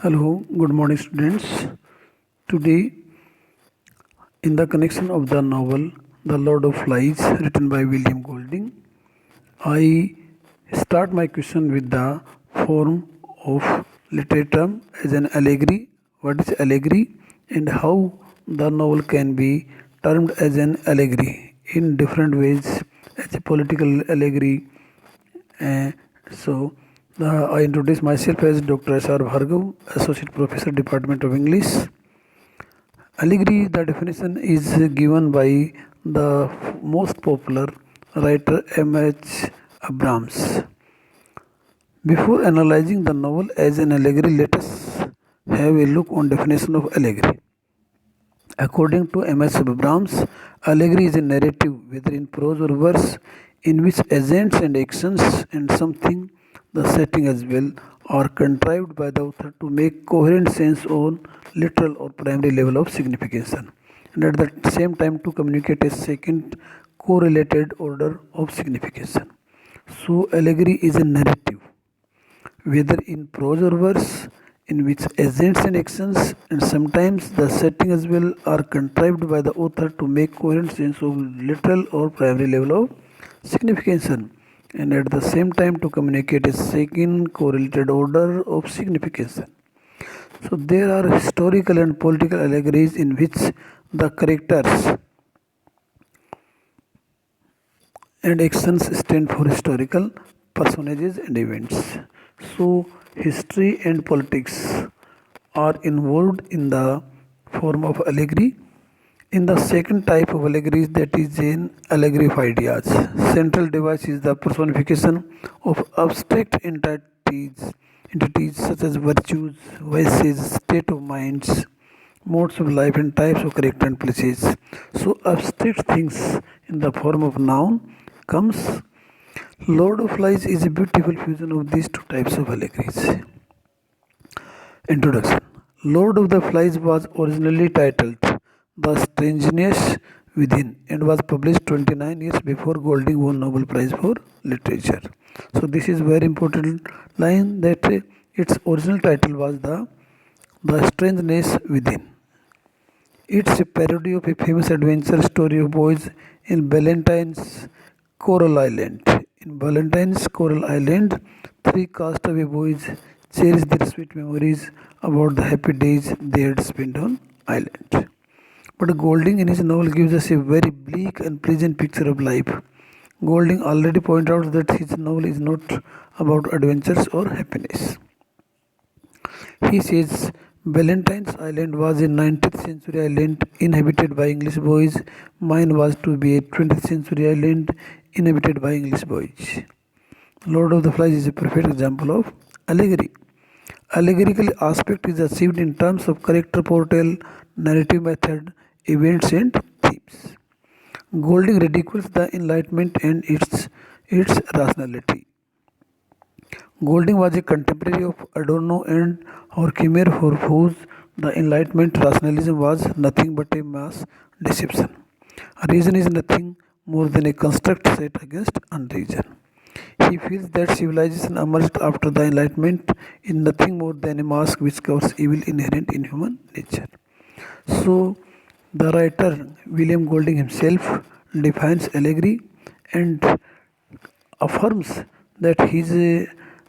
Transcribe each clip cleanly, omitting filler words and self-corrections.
Hello, good morning, students. Today, in the connection of the novel The Lord of Flies, written by William Golding, I start my question with the form of literature as an allegory. What is allegory and how the novel can be termed as an allegory in different ways as a political allegory. Uh, so, I introduce myself as Dr. S.R. Bhargav, Associate Professor, Department of English. Allegory, the definition is given by the most popular writer M.H. Abrams. Before analyzing the novel as an allegory, let us have a look on definition of allegory. According to M.S. Abrams, allegory is a narrative, whether in prose or verse, in which agents and actions and something, the setting as well, are contrived by the author to make coherent sense on literal or primary level of signification, and at the same time to communicate a second correlated order of signification. So, allegory is a narrative, whether in prose or verse, in which agents and actions and sometimes the setting as well are contrived by the author to make coherent sense of literal or primary level of signification, and at the same time to communicate a second correlated order of signification. So there are historical and political allegories in which the characters and actions stand for historical personages and events. So, history and politics are involved in the form of allegory. In the second type of allegories, that is an allegory of ideas, central device is the personification of abstract entities such as virtues, vices, state of minds, modes of life, and types of character and places. So, abstract things in the form of noun comes. Lord of Flies is a beautiful fusion of these two types of allegories. Introduction. Lord of the Flies was originally titled The Strangeness Within and was published 29 years before Golding won Nobel Prize for Literature. So this is very important line that its original title was The Strangeness Within. It's a parody of a famous adventure story of boys in Ballantyne's Coral Island. In Ballantyne's Coral Island, three castaway boys cherish their sweet memories about the happy days they had spent on island. But Golding in his novel gives us a very bleak and pleasant picture of life. Golding already pointed out that his novel is not about adventures or happiness. He says Ballantyne's Island was a 19th century island inhabited by English boys. Mine was to be a 20th century island inhabited by English boys. Lord of the Flies is a perfect example of allegory. Allegorical aspect is achieved in terms of character portrayal, narrative method, events and themes. Golding ridicules the Enlightenment and its rationality. Golding was a contemporary of Adorno and Horkheimer, for whose the Enlightenment rationalism was nothing but a mass deception. Reason is nothing more than a construct set against unreason. He feels that civilization emerged after the Enlightenment is nothing more than a mask which covers evil inherent in human nature. So, the writer William Golding himself defines allegory and affirms that his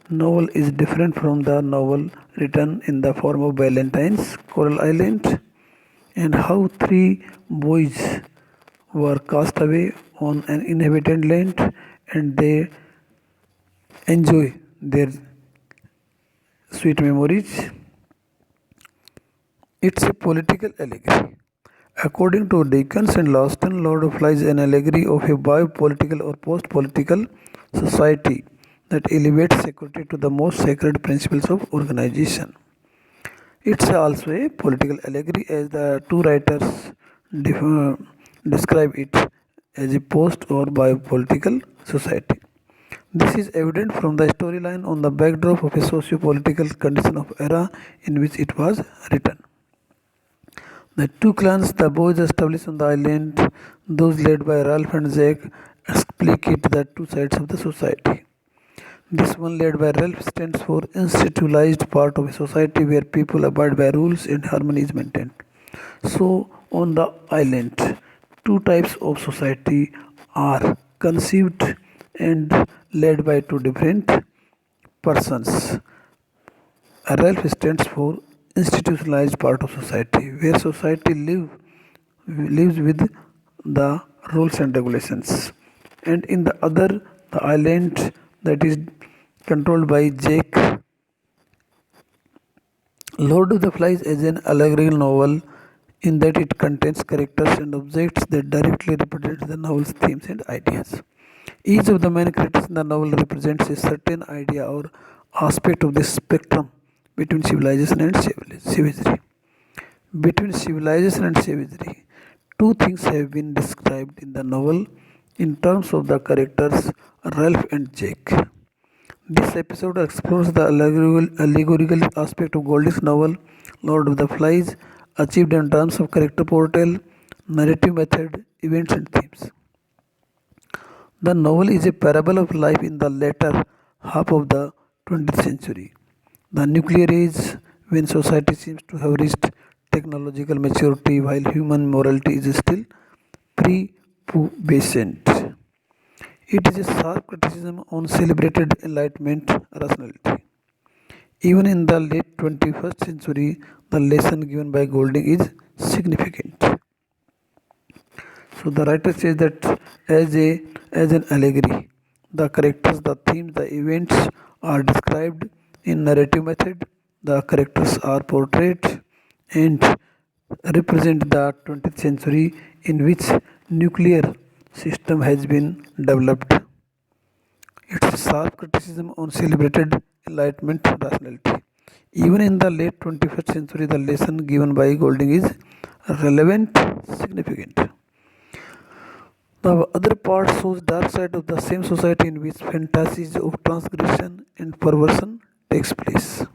novel is different from the novel written in the form of Ballantyne's Coral Island, and how three boys were cast away on an inhabited land and they enjoy their sweet memories. It's a political allegory. According to Dickens and Lawson, Lord of Flies is an allegory of a biopolitical or post-political society that elevates security to the most sacred principles of organization. It's also a political allegory as the two writers describe it as a post or biopolitical society. This is evident from the storyline on the backdrop of a socio-political condition of era in which it was written. The two clans the boys established on the island, those led by Ralph and Zack, explicate the two sides of the society. This one led by Ralph stands for institutionalized part of a society where people abide by rules and harmony is maintained. So on the island, two types of society are conceived and led by two different persons. Ralph stands for institutionalized part of society where society lives with the rules and regulations. And in the other, the island that is controlled by Jake. Lord of the Flies is an allegorical novel in that it contains characters and objects that directly represent the novel's themes and ideas. Each of the main characters in the novel represents a certain idea or aspect of this spectrum between civilization and savagery. Between civilization and savagery, two things have been described in the novel in terms of the characters Ralph and Jake. This episode explores the allegorical aspect of Golding's novel Lord of the Flies, achieved in terms of character portrayal, narrative method, events, and themes. The novel is a parable of life in the latter half of the 20th century, the nuclear age, when society seems to have reached technological maturity while human morality is still prepubescent. It is a sharp criticism on celebrated Enlightenment rationality. Even in the late 21st century, the lesson given by Golding is significant. So the writer says that as an allegory, the characters, the themes, the events are described in narrative method. The characters are portrayed and represent the 20th century in which nuclear system has been developed. Its sharp criticism on celebrated Enlightenment rationality. Even in the late 21st century, the lesson given by Golding is relevant, significant. The other part shows dark side of the same society in which fantasies of transgression and perversion takes place.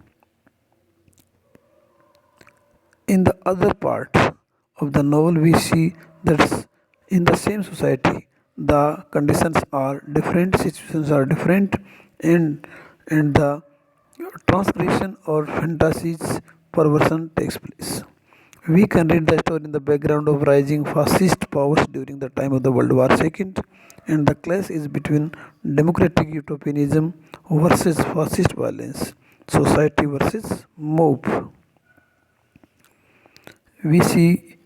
In the other part of the novel, we see that in the same society, the conditions are different, situations are different, and the transgression or fantasies perversion takes place. We can read the story in the background of rising fascist powers during the time of the World War II, and the clash is between democratic utopianism versus fascist violence, society versus mob. We see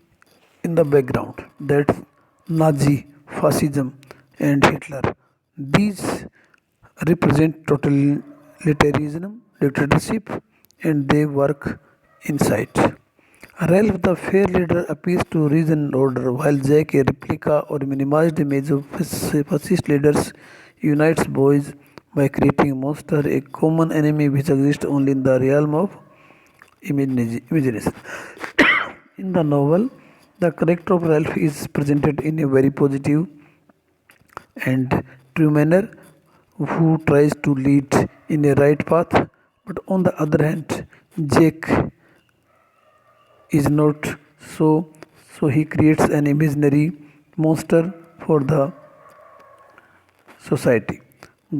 in the background that Nazi fascism and Hitler, these represent totalitarianism, dictatorship, and they work inside. Ralph, the fair leader, appeals to reason and order, while Jack, a replica or minimized image of fascist leaders, unites boys by creating a monster, a common enemy which exists only in the realm of imagination. In the novel, the character of Ralph is presented in a very positive and true manner who tries to lead in a right path, but on the other hand, Jake is not so, so he creates an imaginary monster for the society.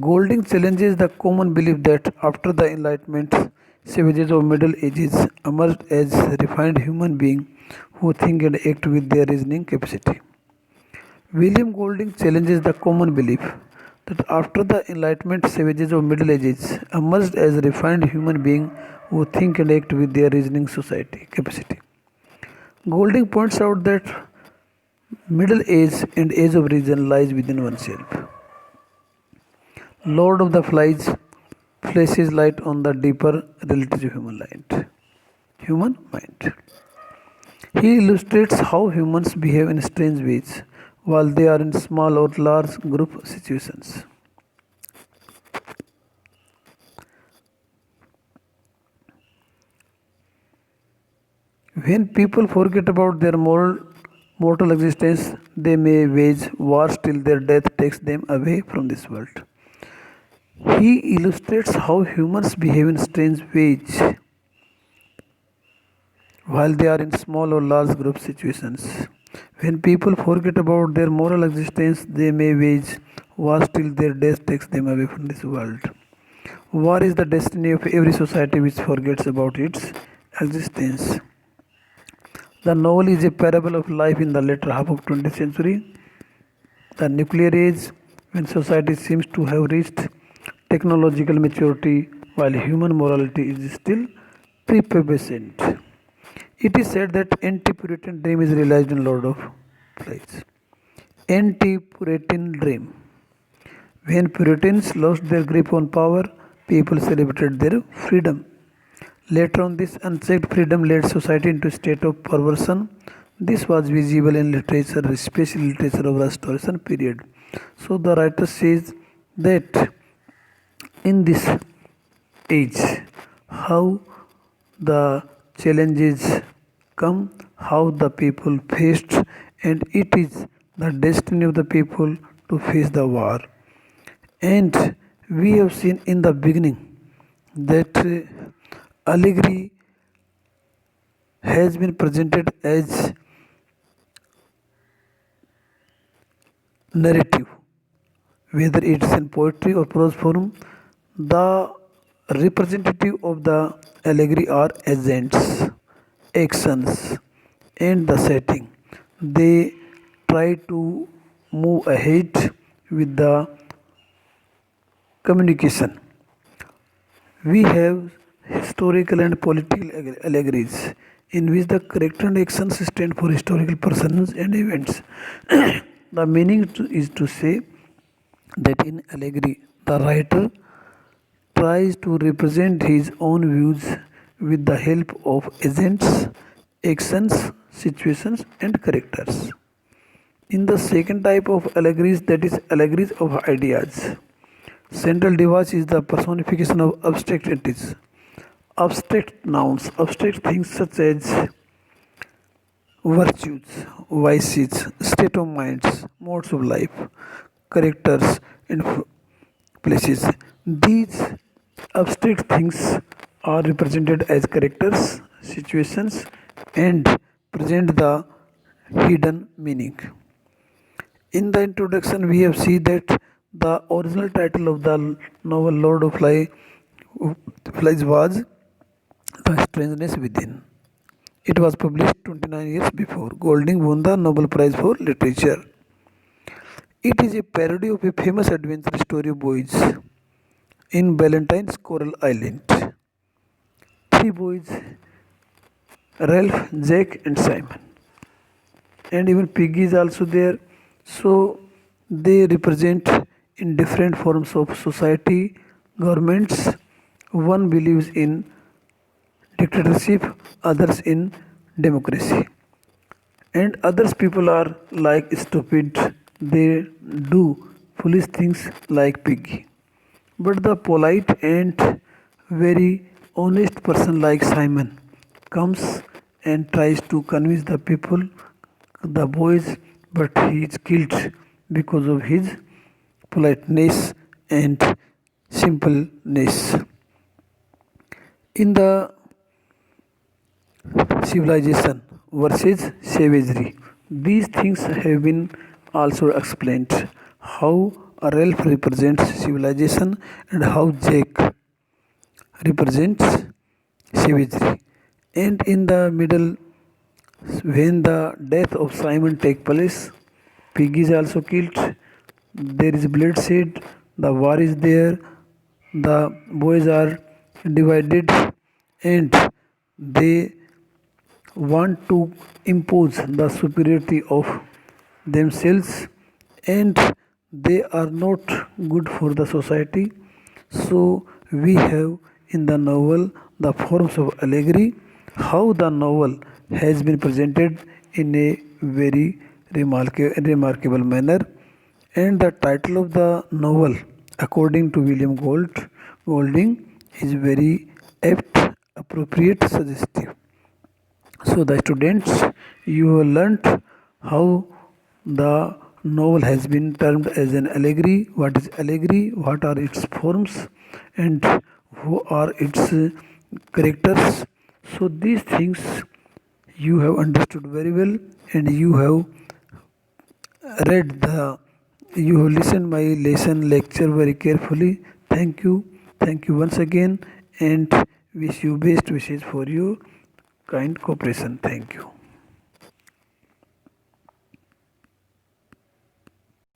Golding challenges the common belief that after the Enlightenment, savages of Middle Ages emerged as refined human beings who think and act with their reasoning capacity. William Golding challenges the common belief that after the Enlightenment, savages of Middle Ages emerged as refined human beings who think and act with their reasoning society capacity. Golding points out that middle age and age of reason lies within oneself. Lord of the Flies flashes light on the deeper realities of human mind. He illustrates how humans behave in strange ways while they are in small or large group situations. When people forget about their mortal existence, they may wage wars till their death takes them away from this world. He illustrates how humans behave in strange ways while they are in small or large group situations. When people forget about their moral existence, they may wage wars till their death takes them away from this world. War is the destiny of every society which forgets about its existence. The novel is a parable of life in the latter half of 20th century, the nuclear age, when society seems to have reached technological maturity while human morality is still prepubescent. It is said that anti-Puritan dream is realized in Lord of Flies. Anti-Puritan dream. When Puritans lost their grip on power, people celebrated their freedom. Later on, this unchecked freedom led society into a state of perversion. This was visible in literature, especially literature of Restoration period. So the writer says that in this age, how the challenges come, how the people faced, and it is the destiny of the people to face the war. And we have seen in the beginning that allegory has been presented as narrative, whether it's in poetry or prose form. The representative of the allegory are agents, actions, and the setting. They try to move ahead with the communication. We have historical and political allegories in which the character and actions stand for historical persons and events. The meaning is to say that in allegory, the writer tries to represent his own views with the help of agents, actions, situations, and characters. In the second type of allegories, that is allegories of ideas, central device is the personification of abstract entities, abstract nouns, abstract things such as virtues, vices, state of minds, modes of life, characters, and places. These abstract things are represented as characters, situations, and present the hidden meaning. In the introduction, we have seen that the original title of the novel Lord of Flies was The Strangeness Within. It was published 29 years before. Golding won the Nobel Prize for Literature. It is a parody of a famous adventure story of boys in Ballantyne's Coral Island. Three boys, Ralph, Jack, and Simon. And even Piggy is also there. So they represent in different forms of society, governments. One believes in dictatorship, others in democracy. And others people are like stupid, they do foolish things like Piggy. But the polite and very honest person like Simon comes and tries to convince the people, the boys, but he is killed because of his politeness and simpleness. In the civilization versus savagery, these things have been also explained. How Ralph represents civilization and how Jack represents savagery. And in the middle, when the death of Simon takes place, Pig is also killed. There is bloodshed. The war is there. The boys are divided, and they want to impose the superiority of themselves, and they are not good for the society. So we have in the novel the forms of allegory, how the novel has been presented in a very remarkable manner, and the title of the novel according to William Golding is very apt, appropriate, suggestive. So the students, you have learnt how the novel has been termed as an allegory. What is allegory? What are its forms? And who are its characters? So these things you have understood very well, and you have read the, you have listened my lesson lecture very carefully. Thank you. Thank you once again and wish you best wishes for your kind cooperation. Thank you.